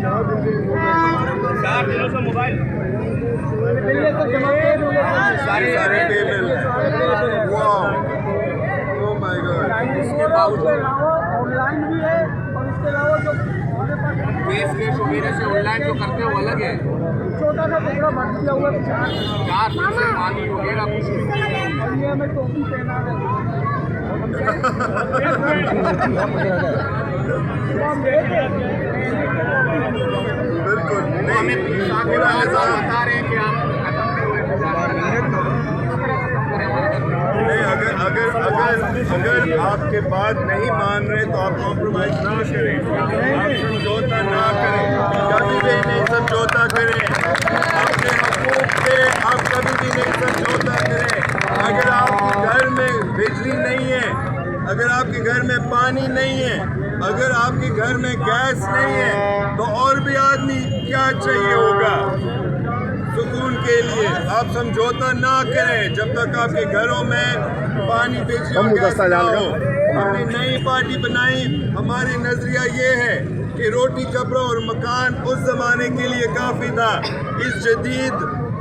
4 दिनों से मोबाइल सारे टेबल। वाह, ओह माय गॉड। इसके बावजूद ऑनलाइन भी है और इसके अलावा जो हमारे पास केस केस वगैरह से ऑनलाइन जो करते हो वो अलग है। छोटा सा टुकड़ा भर दिया हुआ है 4 दिन से पानी वगैरह कुछ नहीं। और ये हमें टोपी पहना है। बिल्कुल हमें पूरा निजाम बता रहे हैं कि आप नहीं, अगर आपके बात नहीं मान रहे तो आप कॉम्प्रोमाइज ना करें, आप समझौता ना करें, कभी भी नहीं समझौता करें अपने हकूक़ पे। आप कभी भी नहीं समझौता करें। अगर आपके घर में बिजली नहीं है, अगर आपके घर में पानी नहीं है, अगर आपके घर में गैस नहीं है, तो और भी आदमी क्या चाहिए होगा सुकून के लिए। आप समझौता ना करें जब तक आपके घरों में पानी, बिजली और गैस ना हो। हमने नई पार्टी बनाई। हमारी नजरिया ये है कि रोटी, कपड़ा और मकान उस जमाने के लिए काफ़ी था, इस जदीद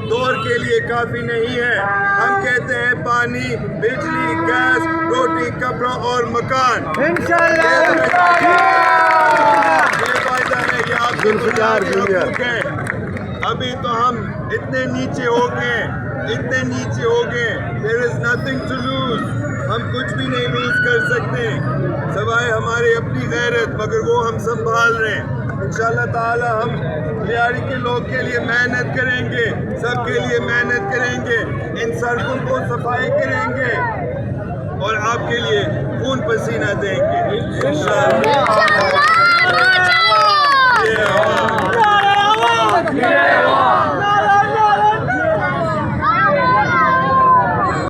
दौर के लिए काफ़ी नहीं है। हम कहते हैं पानी, बिजली, गैस, रोटी, कपड़ा और मकान। इंशाअल्लाह ये वायदा है, ये आपके गुजार है। अभी तो हम इतने नीचे हो गए, there is nothing to lose. हम कुछ भी नहीं लूज कर सकते सवाए हमारी अपनी गैरत, मगर वो हम संभाल रहे हैं। इंशाअल्लाह ताला हम लियारी के लोग के लिए मेहनत करेंगे, सबके लिए मेहनत करेंगे, इन सड़कों को सफाई करेंगे और आपके लिए खून पसीना देंगे इंशाअल्लाह।